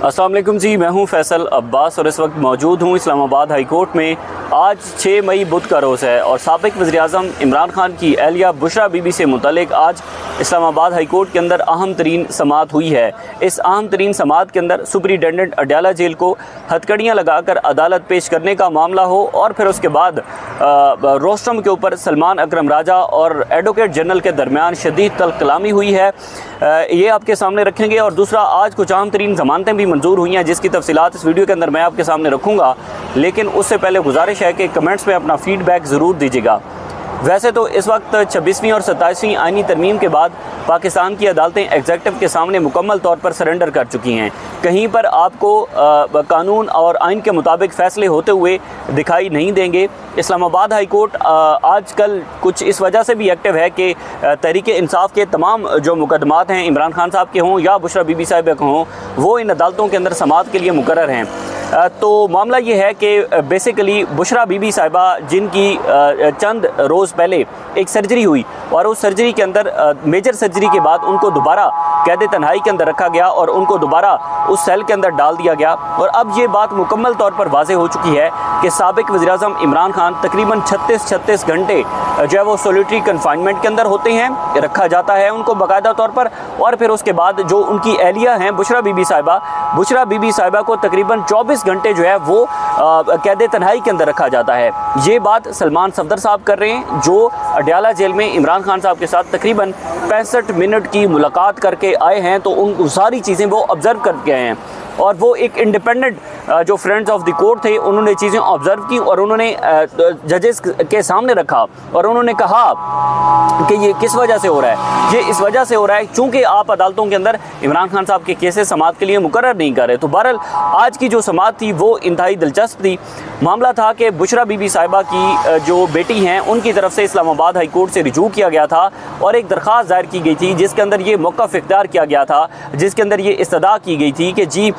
अस्सलाम वालेकुम जी, मैं हूं फैसल अब्बास और इस वक्त मौजूद हूं इस्लामाबाद हाई कोर्ट में। आज 6 मई बुध का रोज़ है और साबिक़ वज़ीर-ए-आज़म इमरान खान की अहलिया बुशरा बीबी से मुतल्लिक़ आज इस्लामाबाद हाई कोर्ट के अंदर अहम तरीन समाअत हुई है। इस अहम तरीन समाअत के अंदर सुपरिटेंडेंट अडयाला जेल को हथकड़ियाँ लगाकर अदालत पेश करने का मामला हो और फिर उसके बाद रोस्टम के ऊपर सलमान अकरम राजा और एडवोकेट जनरल के दरमियान शदीद तलकलामी हुई है, ये आपके सामने रखेंगे। और दूसरा, आज कुछ अहम तरीन ज़मानतें भी मंजूर हुई हैं जिसकी तफसीलात इस वीडियो के अंदर मैं आपके सामने रखूँगा, लेकिन उससे पहले गुजारिश है कि कमेंट्स में अपना फ़ीडबैक ज़रूर दीजिएगा। वैसे तो इस वक्त 26वीं और 27वीं आईनी तरमीम के बाद पाकिस्तान की अदालतें एग्जेक्टिव के सामने मुकम्मल तौर पर सरेंडर कर चुकी हैं। कहीं पर आपको कानून और आइन के मुताबिक फ़ैसले होते हुए दिखाई नहीं देंगे। इस्लामाबाद हाई कोर्ट आजकल कुछ इस वजह से भी एक्टिव है कि तहरीक इंसाफ के तमाम जो मुकदमात हैं, इमरान खान साहब के हों या बुशरा बीबी साहिबा के हों, वो इन अदालतों के अंदर समाअत के लिए मुकर्रर हैं। तो मामला ये है कि बेसिकली बुशरा बीबी साहिबा जिनकी चंद रोज़ पहले एक सर्जरी हुई और उस सर्जरी के अंदर मेजर सर्जरी के बाद उनको दोबारा कैद तन्हाई के अंदर रखा गया और उनको दोबारा उस सेल के अंदर डाल दिया गया। और अब ये बात मुकम्मल तौर पर वाज़ेह हो चुकी है कि साबिक़ वज़ीर-ए-आज़म इमरान खान तकरीबन 36 घंटे जो है वो सॉलिटरी कन्फाइनमेंट के अंदर होते हैं, रखा जाता है उनको बाकायदा तौर पर। और फिर उसके बाद जो उनकी अहलिया हैं बुशरा बीबी साहिबा को तकरीबन 24 घंटे जो है वो कैद तन्हाई के अंदर रखा जाता है। ये बात सलमान सफदर साहब कर रहे हैं जो अडयाला जेल में इमरान खान साहब के साथ तकरीबन 65 मिनट की मुलाकात करके आए हैं। तो उन सारी चीज़ें वो ऑब्ज़र्व करके आए हैं और वो एक इंडिपेंडेंट जो फ्रेंड्स ऑफ द कोर्ट थे उन्होंने चीज़ें ऑब्ज़र्व की और उन्होंने जजेस के सामने रखा और उन्होंने कहा कि ये किस वजह से हो रहा है। ये इस वजह से हो रहा है चूँकि आप अदालतों के अंदर इमरान खान साहब के केसेस समाअत के लिए मुकर्रर नहीं कर रहे। तो बहरहाल आज की जो समाअत थी वो इंतहाई दिलचस्प थी। मामला था कि बुशरा बीबी साहिबा की जो बेटी हैं उनकी तरफ से इस्लामाबाद हाई कोर्ट से रिजू किया गया था और एक दरख्वास्त दायर की गई थी जिसके अंदर ये मौक़िफ़ इख्तियार किया गया था, जिसके अंदर ये इस्तदा की गई थी कि जी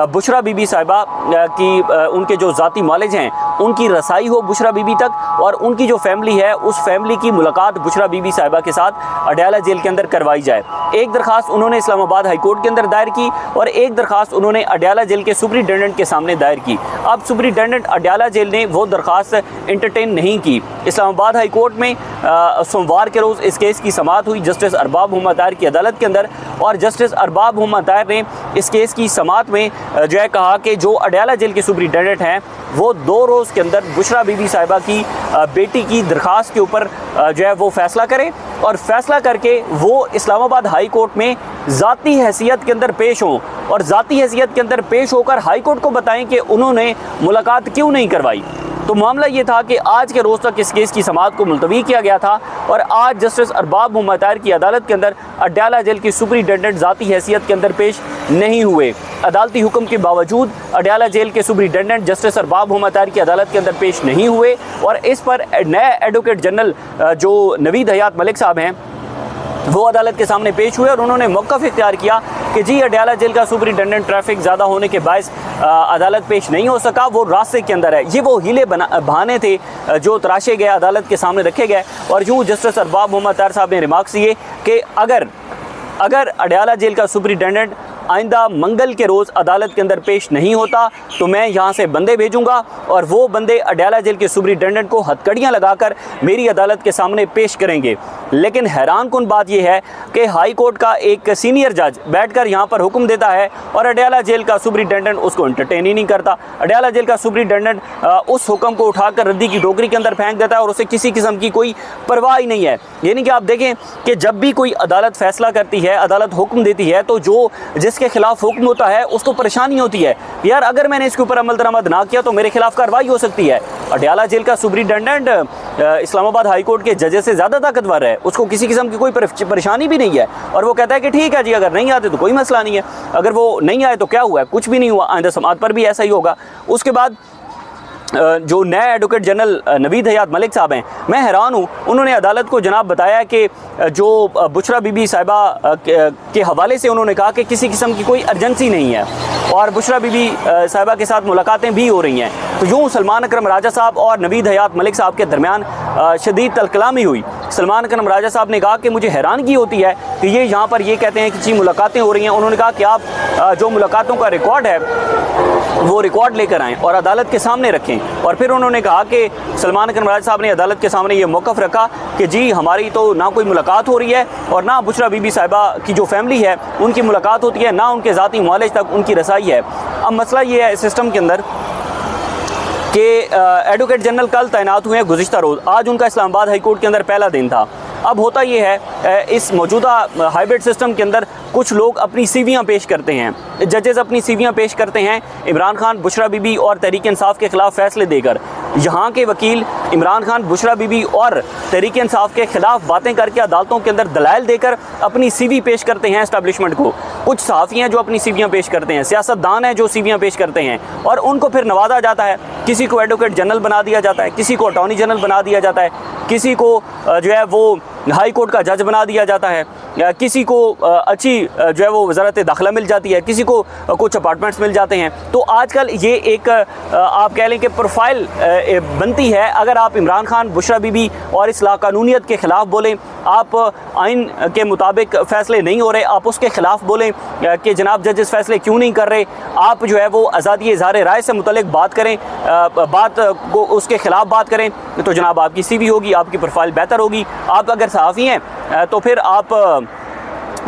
बुशरा बीबी साहिबा की उनके जो ज़ाती मालिज हैं उनकी रसाई हो बुशरा बीबी तक और उनकी जो फैमिली है उस फैमिली की मुलाकात बुशरा बीबी साहिबा के साथ अडयाला जेल के अंदर करवाई जाए। एक दरख्वास्त उन्होंने इस्लामाबाद हाई कोर्ट के अंदर दायर की और एक दरख्वास्त उन्होंने अडयाला जेल के सुपरिटेंडेंट के सामने दायर की। अब सुपरिटेंडेंट अडयाला जेल ने वो दरख्वास्त एंटरटेन नहीं की। इस्लामाबाद हाई कोर्ट में सोमवार के रोज़ इस केस की समाअत हुई जस्टिस अरबाब मोहम्मद ताहिर की अदालत के अंदर और जस्टिस अरबाब मोहम्मद ताहिर ने इस केस की समाअत में जो है कहा कि जो अडयाला जेल के सुपरिटेंडेंट हैं वो 2 रोज़ के अंदर बुशरा बीबी साहिबा की बेटी की दरख्वास्त के ऊपर जो है वो फ़ैसला करें और फ़ैसला करके वो इस्लामाबाद हाई कोर्ट में ज़ाती हैसियत के अंदर पेश हों और ज़ाती हैसियत के अंदर पेश होकर हाई कोर्ट को बताएं कि उन्होंने मुलाकात क्यों नहीं करवाई। तो मामला ये था कि आज के रोज़ तक इस केस की समाअत को मुलतवी किया गया था और आज जस्टिस अरबाब मोहम्मद ताहिर की अदालत के अंदर अडयाला जेल की सुपरिटेंडेंट ज़ाती हैसियत के अंदर पेश नहीं हुए। अदालती हुक्म के बावजूद अडयाला जेल के सुपरिटेंडेंट जस्टिस अरबाब मोहम्मद ताहिर की अदालत के अंदर पेश नहीं हुए और इस पर नए एडवोकेट जनरल जो नवीद हयात मलिक साहब हैं वो अदालत के सामने पेश हुए और उन्होंने मौक़िफ़ इख्तियार किया कि जी अडयाला जेल का सुपरिटेंडेंट ट्रैफिक ज़्यादा होने के बायस अदालत पेश नहीं हो सका, वो रास्ते के अंदर है। ये वो हीले बहाने थे जो तराशे गए, अदालत के सामने रखे गए। और यूँ जस्टिस अरबाब मोहम्मद ताहिर साहब ने रिमार्क्स दिए कि अगर अडयाला जेल का सुपरिटेंडेंट आइंदा मंगल के रोज़ अदालत के अंदर पेश नहीं होता तो मैं यहाँ से बंदे भेजूंगा और वो बंदे अडयाला जेल के सुपरिटेंडेंट को हथकड़ियाँ लगाकर मेरी अदालत के सामने पेश करेंगे। लेकिन हैरान कुन बात यह है कि हाई कोर्ट का एक सीनियर जज बैठकर यहाँ पर हुक्म देता है और अडयाला जेल का सुपरिटेंडेंट उसको एंटरटेन ही नहीं करता। अडयाला जेल का सुपरिटेंडेंट उस हुक्म को उठाकर रद्दी की टोकरी के अंदर फेंक देता है और उसे किसी किस्म की कोई परवाह ही नहीं है। यानी कि आप देखें कि जब भी कोई अदालत फ़ैसला करती है, अदालत हुक्म देती है तो जिसके खिलाफ हुक्म होता है उसको परेशानी होती है, यार अगर मैंने इसके ऊपर अमल दरामद ना किया तो मेरे खिलाफ कार्रवाई हो सकती है। अडयाला जेल का सुपरिटेंडेंट इस्लामाबाद हाई कोर्ट के जजेस से ज़्यादा ताकतवर है, उसको किसी किस्म की कोई परेशानी भी नहीं है और वो कहता है कि ठीक है जी अगर नहीं आते तो कोई मसला नहीं है, अगर वो नहीं आए तो क्या हुआ है, कुछ भी नहीं हुआ, आइंदा समाअत पर भी ऐसा ही होगा। उसके बाद जो नए एडवोकेट जनरल नवीद हयात मलिक साहब हैं, मैं हैरान हूँ, उन्होंने अदालत को जनाब बताया कि जो बुशरा बीबी साहिबा के हवाले से उन्होंने कहा कि किसी किस्म की कोई अर्जेंसी नहीं है और बुशरा बीबी साहिबा के साथ मुलाकातें भी हो रही हैं। तो यूँ सलमान अकरम राजा साहब और नवीद हयात मलिक साहब के दरमियान शदीद तलकलामी हुई सलमान अकरम राजा साहब ने कहा कि मुझे हैरानगी होती है कि ये यहाँ पर ये कहते हैं कि जी मुलाकातें हो रही हैं। उन्होंने कहा कि आप जो मुलाकातों का रिकॉर्ड है वो रिकॉर्ड लेकर आएँ और अदालत के सामने रखें। और फिर उन्होंने कहा कि सलमान अकरम राजा साहब ने अदालत के सामने ये मौक़िफ़ रखा कि जी हमारी तो ना कोई मुलाकात हो रही है और ना बुशरा बीबी साहिबा की जो फैमिली है उनकी मुलाकात होती है, ना उनके ज़ाती मुआलिज तक उनकी रसाई है। अब मसला ये है सिस्टम के अंदर कि एडवोकेट जनरल कल तैनात हुए हैं गुज़िश्ता रोज़, आज उनका इस्लामाबाद हाई कोर्ट के अंदर पहला दिन था। अब होता ये है इस मौजूदा हाइब्रिड सिस्टम के अंदर कुछ लोग अपनी सीवियाँ पेश करते हैं, जजेस अपनी सीवियाँ पेश करते हैं इमरान खान, बुशरा बीबी और तहरीक इंसाफ के ख़िलाफ़ फ़ैसले देकर। यहाँ के वकील इमरान खान, बुशरा बीबी और तहरीक इंसाफ के ख़िलाफ़ बातें करके अदालतों के अंदर दलाइल देकर अपनी सीवी पेश करते हैं एस्टैब्लिशमेंट को। कुछ सहाफ़ी हैं जो अपनी सीवियाँ पेश करते हैं, सियासतदान हैं जो सीवियाँ पेश करते हैं और उनको फिर नवाजा जाता है। किसी को एडवोकेट जनरल बना दिया जाता है, किसी को अटॉर्नी जनरल बना दिया जाता है, किसी को जो है वो हाई कोर्ट का जज बना दिया जाता है, किसी को अच्छी जो है वो वज़ारत दाखिला मिल जाती है, किसी को कुछ अपार्टमेंट्स मिल जाते हैं। तो आजकल ये एक आप कह लें कि प्रोफाइल बनती है। अगर आप इमरान खान, बुशरा बीबी और इस लाकानूनियत के ख़िलाफ़ बोलें, आप आइन के मुताबिक फ़ैसले नहीं हो रहे, आप उसके ख़िलाफ़ बोलें कि जनाब जजेस फ़ैसले क्यों नहीं कर रहे, आप जो है वो आज़ादी इज़हार राय से मुतल्लिक़ बात करें, बात को उसके ख़िलाफ़ बात करें, तो जनाब आपकी सीवी होगी, आपकी प्रोफाइल बेहतर होगी। आप अगर सहाफ़ी हैं तो फिर आप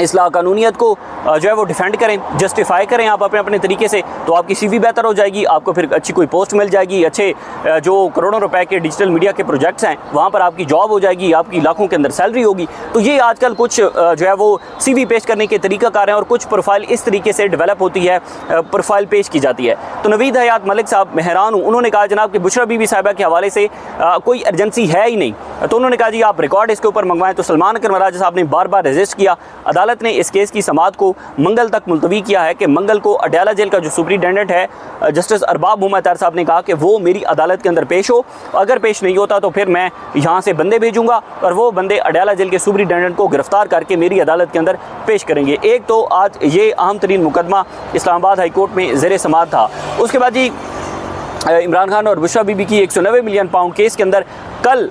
इस लाकानूनियत को जो है वो डिफेंड करें, जस्टिफाई करें आप अपने अपने तरीके से, तो आपकी सीवी बेहतर हो जाएगी, आपको फिर अच्छी कोई पोस्ट मिल जाएगी, अच्छे जो करोड़ों रुपए के डिजिटल मीडिया के प्रोजेक्ट्स हैं वहाँ पर आपकी जॉब हो जाएगी, आपकी लाखों के अंदर सैलरी होगी। तो ये आजकल कुछ जो है वो सीवी पेश करने के तरीक़ाकार हैं और कुछ प्रोफाइल इस तरीके से डेवलप होती है, प्रोफाइल पेश की जाती है। तो नवीद हयात मलिक साहब, मैं हैरान हूँ, उन्होंने कहा जनाब कि बुशरा बीबी साहिबा के हवाले से कोई अर्जेंसी है ही नहीं। तो उन्होंने कहा जी आप रिकॉर्ड इसके ऊपर मंगवाएं। तो सलमान अकरम राजा साहब ने बार बार रजिस्ट किया। अदालत ने इस केस की समाअत को मंगल तक मुलतवी किया है कि मंगल को अडयाला जेल का जो सुपरिटेंडेंट है जस्टिस अरबाब मोहम्मद तार साहब ने कहा कि वो मेरी अदालत के अंदर पेश हो, अगर पेश नहीं होता तो फिर मैं यहाँ से बंदे भेजूंगा और वो बंदे अडयाला जेल के सुपरिटेंडेंट को गिरफ्तार करके मेरी अदालत के अंदर पेश करेंगे। एक तो आज ये अहम तरीन मुकदमा इस्लामाबाद हाई कोर्ट में ज़ेर समाअत था। उसके बाद जी इमरान खान और बुशरा बीबी की 190 मिलियन पाउंड केस के अंदर कल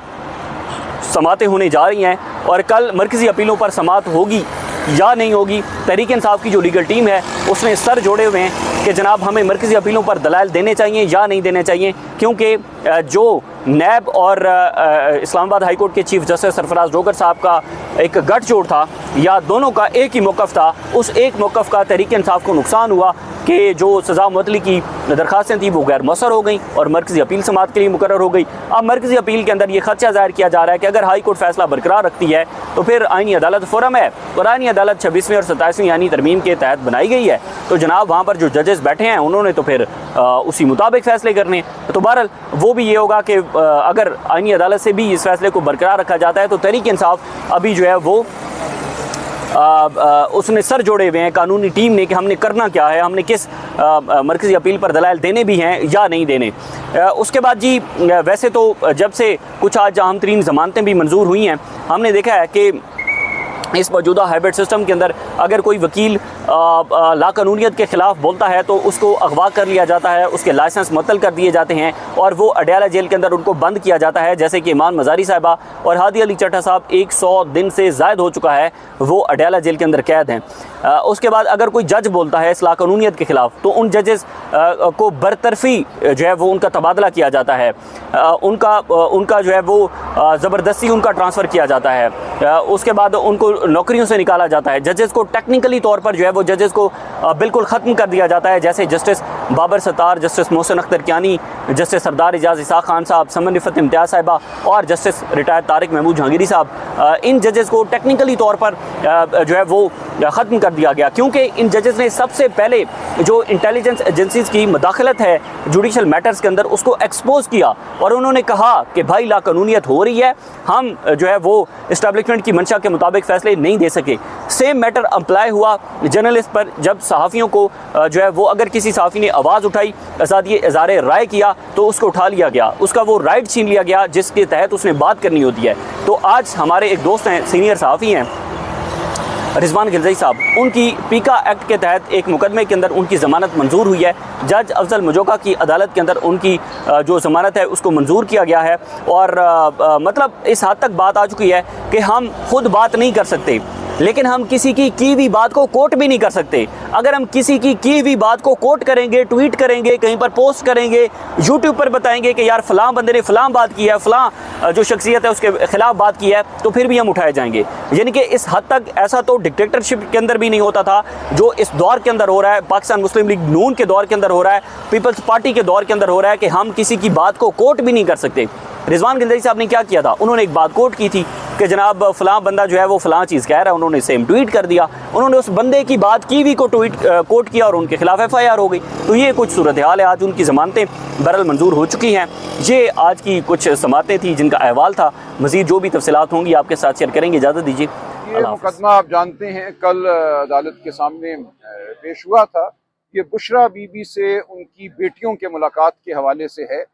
समाअतें होने जा रही हैं और कल मरकज़ी अपीलों पर समाअत होगी या नहीं होगी। तहरीक इंसाफ की जो लीगल टीम है उसने सर जोड़े हुए हैं कि जनाब हमें मरकज़ी अपीलों पर दलाइल देने चाहिए या नहीं देने चाहिए, क्योंकि जो नैब और इस्लामाबाद हाई कोर्ट के चीफ जस्टिस सरफराज रोगर साहब का एक गठजोड़ था या दोनों का एक ही मौक़िफ़ था, उस एक मौक़िफ़ का तहरीक इंसाफ को नुकसान हुआ कि जो सज़ा मुअत्तली की दरख्वास्तें थी वो गैर मौसर हो गई और मरकज़ी अपील समाअत के लिए मुकर्रर हो गई। अब मरकज़ी अपील के अंदर ये खदशा ज़ाहिर किया जा रहा है कि अगर हाई कोर्ट फैसला बरकरार रखती है तो फिर आइनी अदालत फोरम है और आइनी अदालत 26वीं और 27वीं यानी तरमीम के तहत बनाई गई है। तो जनाब वहाँ पर जो जजेस बैठे हैं उन्होंने तो फिर उसी मुताबिक फ़ैसले करने। तो बहरहाल वो भी ये होगा कि अगर आइनी अदालत से भी इस फैसले को बरकरार रखा जाता है तो तहरीक इंसाफ अभी जो है वो उसने सर जोड़े हुए हैं कानूनी टीम ने कि हमने करना क्या है, हमने किस मरकज़ी अपील पर दलाइल देने भी हैं या नहीं देने। उसके बाद जी वैसे तो जब से कुछ आज अहम तरीन ज़मानतें भी मंजूर हुई हैं, हमने देखा है कि इस मौजूदा हाइब्रिड सिस्टम के अंदर अगर कोई वकील लाकानूनियत के ख़िलाफ़ बोलता है तो उसको अगवा कर लिया जाता है, उसके लाइसेंस मुअत्तल कर दिए जाते हैं और वो अडयाला जेल के अंदर उनको बंद किया जाता है। जैसे कि ईमान मज़ारी साहिबा और हादी अली चट्टा साहब 100 दिन से ज़ायद हो चुका है वो अडयाला जेल के अंदर कैद हैं। उसके बाद अगर कोई जज बोलता है इस लाकानूनियत के ख़िलाफ़ तो उन जजेस को बरतरफ़ी जो है वो उनका तबादला किया जाता है, उनका जो है वो ज़बरदस्ती उनका ट्रांसफ़र किया जाता है, उसके बाद उनको नौकरियों से निकाला जाता है। जजेस को टेक्निकली तौर पर जो है वो जजेस को बिल्कुल ख़त्म कर दिया जाता है, जैसे justice Babar Sattar, justice Mohsin Akhtar Kayani, justice Sardar Ejaz Ishaq Khan साहब, समन रिफत इम्तियाज़ साहिबा और जस्टिस रिटायर्ड तारिक महमूद जहांगीरी साहब। इन जजेस को टेक्निकली तौर पर जो है वो ख़त्म कर दिया गया, क्योंकि इन जजेस ने सबसे पहले जो इंटेलिजेंस एजेंसीज़ की मदाखलत है जुडिशल मैटर्स के अंदर उसको एक्सपोज़ किया और उन्होंने कहा कि भाई लाकानूनियत हो रही है, हम जो है वो इस्टेब्लिशमेंट की मंशा के मुताबिक फ़ैसले नहीं दे सके। सेम मैटर अप्लाई हुआ जर्नलिस्ट पर, जब सहाफ़ियों को जो है वो अगर किसी सहाफ़ी ने आवाज़ उठाई, आज़ादी इज़हार राय किया तो उसको उठा लिया गया, उसका वो राइट छीन लिया गया जिसके तहत उसने बात करनी होती है। तो आज हमारे एक दोस्त हैं, सीनियर सहाफ़ी हैं, रिजवान गिलज़ई साहब, उनकी पीका एक्ट के तहत एक मुकदमे के अंदर उनकी ज़मानत मंजूर हुई है। जज अफजल मुजोका की अदालत के अंदर उनकी जो ज़मानत है उसको मंजूर किया गया है और मतलब इस हद तक बात आ चुकी है कि हम खुद बात नहीं कर सकते, लेकिन हम किसी की हुई बात को कोट भी नहीं कर सकते। अगर हम किसी की हुई बात को कोट करेंगे, ट्वीट करेंगे, कहीं पर पोस्ट करेंगे, यूट्यूब पर बताएंगे कि यार फ़लाँ बंदे ने फ़लाँ बात की है, फ़लाँ जो शख्सियत है उसके ख़िलाफ़ बात की है, तो फिर भी हम उठाए जाएंगे। यानी कि इस हद तक ऐसा तो डिक्टेटरशिप के अंदर भी नहीं होता था जो इस दौर के अंदर हो रहा है, पाकिस्तान मुस्लिम लीग नून के दौर के अंदर हो रहा है, पीपल्स पार्टी के दौर के अंदर हो रहा है कि हम किसी की बात को कोट भी नहीं कर सकते। रिजवान गिलज़ई साहब ने क्या किया था, उन्होंने एक बात कोट की थी कि जनाब फ़लाँ बंदा जो है वो फ़लाँ चीज़ कह रहा है, उन्होंने सेम ट्वीट कर दिया, उन्होंने उस बंदे की बात की भी को ट्वीट कोट किया और उनके खिलाफ FIR हो गई। तो ये कुछ सूरत हाल है। आज उनकी ज़मानतें बहरहाल मंजूर हो चुकी हैं। ये आज की कुछ समातें थी जिनका अहवाल था। मज़ीद जो भी तफसीलात होंगी आपके साथ शेयर करेंगे। इजाज़त दीजिए। ये मुकदमा आप जानते हैं कल अदालत के सामने पेश हुआ था। ये बुशरा बीबी से उनकी बेटियों के मुलाकात के हवाले से है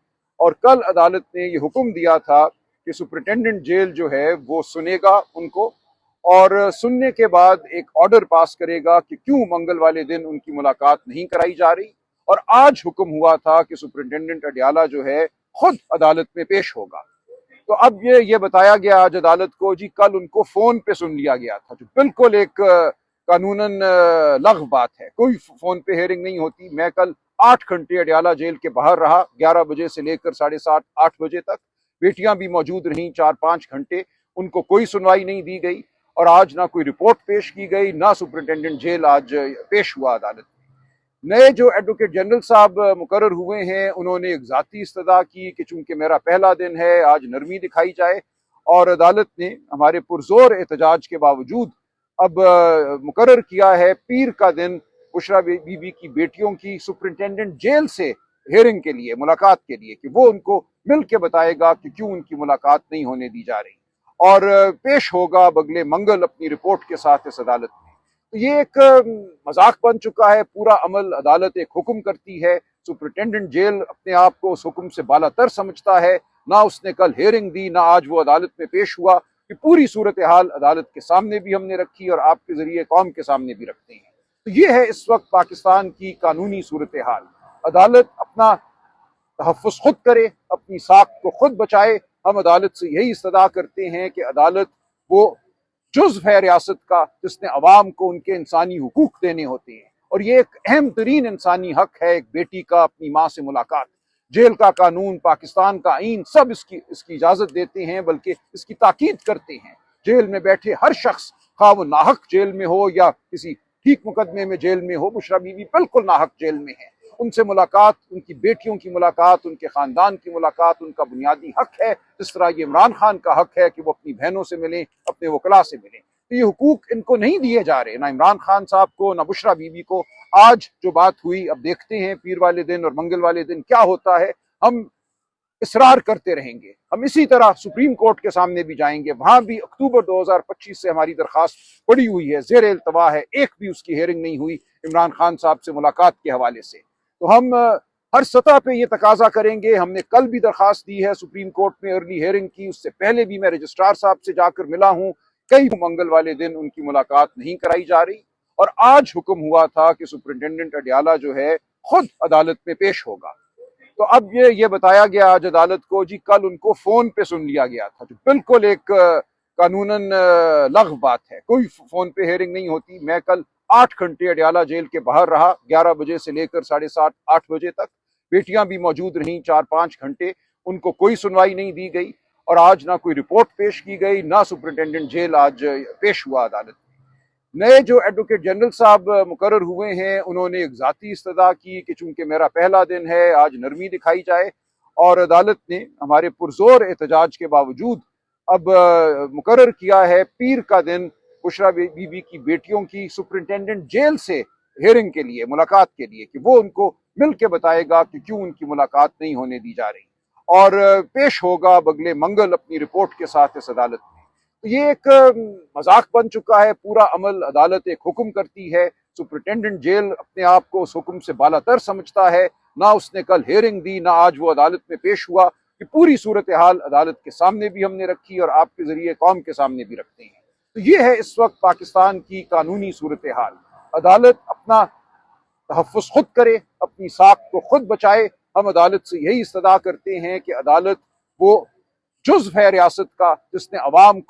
और कल अदालत ने ये हुक्म दिया था कि सुपरिटेंडेंट जेल जो है वो सुनेगा उनको और सुनने के बाद एक ऑर्डर पास करेगा कि क्यों मंगल वाले दिन उनकी मुलाकात नहीं कराई जा रही। और आज हुक्म हुआ था कि सुपरिटेंडेंट अडियाला जो है खुद अदालत में पेश होगा। तो अब ये बताया गया आज अदालत को, जी कल उनको फोन पे सुन लिया गया था, जो बिल्कुल एक कानूनन लग़्व बात है। कोई फोन पे हेयरिंग नहीं होती। मैं कल 8 घंटे अडियाला जेल के बाहर रहा, 11 बजे से लेकर 7:30 8 बजे तक। बेटियां भी मौजूद रहीं 4-5 घंटे, उनको कोई सुनवाई नहीं दी गई और आज ना कोई रिपोर्ट पेश की गई, ना सुपरिटेंडेंट जेल आज पेश हुआ अदालत। नए जो एडवोकेट जनरल साहब मुकर्रर हुए हैं, उन्होंने एक ज़ाती इस्तदा की कि चूंकि मेरा पहला दिन है आज नरमी दिखाई जाए और अदालत ने हमारे पुरजोर एहतजाज के बावजूद अब मुकर्रर किया है पीर का दिन बुशरा बीबी की बेटियों की सुपरिटेंडेंट जेल से हेयरिंग के लिए, मुलाकात के लिए, कि वो उनको मिल के बताएगा कि क्यों उनकी मुलाकात नहीं होने दी जा रही और पेश होगा बगले मंगल अपनी रिपोर्ट के साथ इस अदालत में। तो ये एक मजाक बन चुका है पूरा अमल। अदालत एक हुक्म करती है, सुपरिटेंडेंट जेल अपने आप को उस हुक्म से बालातर समझता है। ना उसने कल हेयरिंग दी, ना आज वो अदालत में पेश हुआ। कि पूरी सूरत हाल अदालत के सामने भी हमने रखी और आपके जरिए कौम के सामने भी रखते हैं। तो ये है इस वक्त पाकिस्तान की कानूनी सूरत हाल। अदालत अपना तहफ़्फ़ुज़ खुद करे, अपनी साख को खुद बचाए। हम अदालत से यही इस्तदा करते हैं कि अदालत वो जुज़्व है रियासत का जिसने अवाम को उनके इंसानी हुकूक देने होते हैं और ये एक अहम तरीन इंसानी हक है एक बेटी का अपनी माँ से मुलाकात। जेल का कानून, पाकिस्तान का आईन सब इसकी इजाज़त देते हैं, बल्कि इसकी ताकीद करते हैं। जेल में बैठे हर शख्स, खा वो नाहक जेल में हो या किसी ठीक मुकदमे में जेल में हो, बुशरा बीबी बिल्कुल नाहक जेल में है। उनसे मुलाकात, उनकी बेटियों की मुलाकात, उनके ख़ानदान की मुलाकात उनका बुनियादी हक है, जिस तरह ये इमरान खान का हक है कि वो अपनी बहनों से मिलें, अपने वकला से मिलें। तो ये हुकूक इनको नहीं दिए जा रहे, ना इमरान खान साहब को, ना बुशरा बीबी को। आज जो बात हुई, अब देखते हैं पीर वाले दिन और मंगल वाले दिन क्या होता है। हम इसरार करते रहेंगे, हम इसी तरह सुप्रीम कोर्ट के सामने भी जाएंगे, वहां भी अक्टूबर 2025 से हमारी दरखास्त पड़ी हुई है, ज़ेर इल्तवा है, एक भी उसकी हेयरिंग नहीं हुई इमरान खान साहब से मुलाकात के हवाले से। तो हम हर सतह पे ये तकाजा करेंगे। हमने कल भी दरखास्त दी है सुप्रीम कोर्ट में अर्ली हेयरिंग की, उससे पहले भी मैं रजिस्ट्रार साहब से जाकर मिला हूँ। कई मंगल वाले दिन उनकी मुलाकात नहीं कराई जा रही और आज हुक्म हुआ था कि सुपरिटेंडेंट अडियाला जो है खुद अदालत में पेश होगा। तो अब ये बताया गया आज अदालत को, जी कल उनको फोन पे सुन लिया गया था, जो बिल्कुल एक कानूनन लग़्व बात है। कोई फोन पे हेयरिंग नहीं होती। मैं कल 8 घंटे अडियाला जेल के बाहर रहा, 11 बजे से लेकर 7:30 8 बजे तक। बेटियां भी मौजूद रहीं 4-5 घंटे, उनको कोई सुनवाई नहीं दी गई और आज ना कोई रिपोर्ट पेश की गई, ना सुपरिटेंडेंट जेल आज पेश हुआ अदालत। नए जो एडवोकेट जनरल साहब मुकर्रर हुए हैं, उन्होंने एक ज़ाती इस्तदा की कि चूंकि मेरा पहला दिन है आज नरमी दिखाई जाए और अदालत ने हमारे पुरजोर एहतजाज के बावजूद अब मुकर्रर किया है पीर का दिन बुशरा बीबी की बेटियों की सुपरिटेंडेंट जेल से हेयरिंग के लिए, मुलाकात के लिए, कि वो उनको मिल के बताएगा कि क्यों उनकी मुलाकात नहीं होने दी जा रही और पेश होगा बगले मंगल अपनी रिपोर्ट के साथ इस अदालत में। तो ये एक मजाक बन चुका है पूरा अमल। अदालत एक हुक्म करती है, सुपरिटेंडेंट जेल अपने आप को उस हुक्म से बालातर समझता है। ना उसने कल हेयरिंग दी, ना आज वो अदालत में पेश हुआ। कि पूरी सूरत हाल अदालत के सामने भी हमने रखी और आपके जरिए कौम के सामने भी रखते हैं। तो ये है इस वक्त पाकिस्तान की कानूनी सूरत हाल। अदालत अपना तहफ़्फ़ुज़ खुद करे, अपनी साख को खुद बचाए। हम अदालत से यही इस्तदा करते हैं कि अदालत वो जुज़्व है रियासत का जिसने अवाम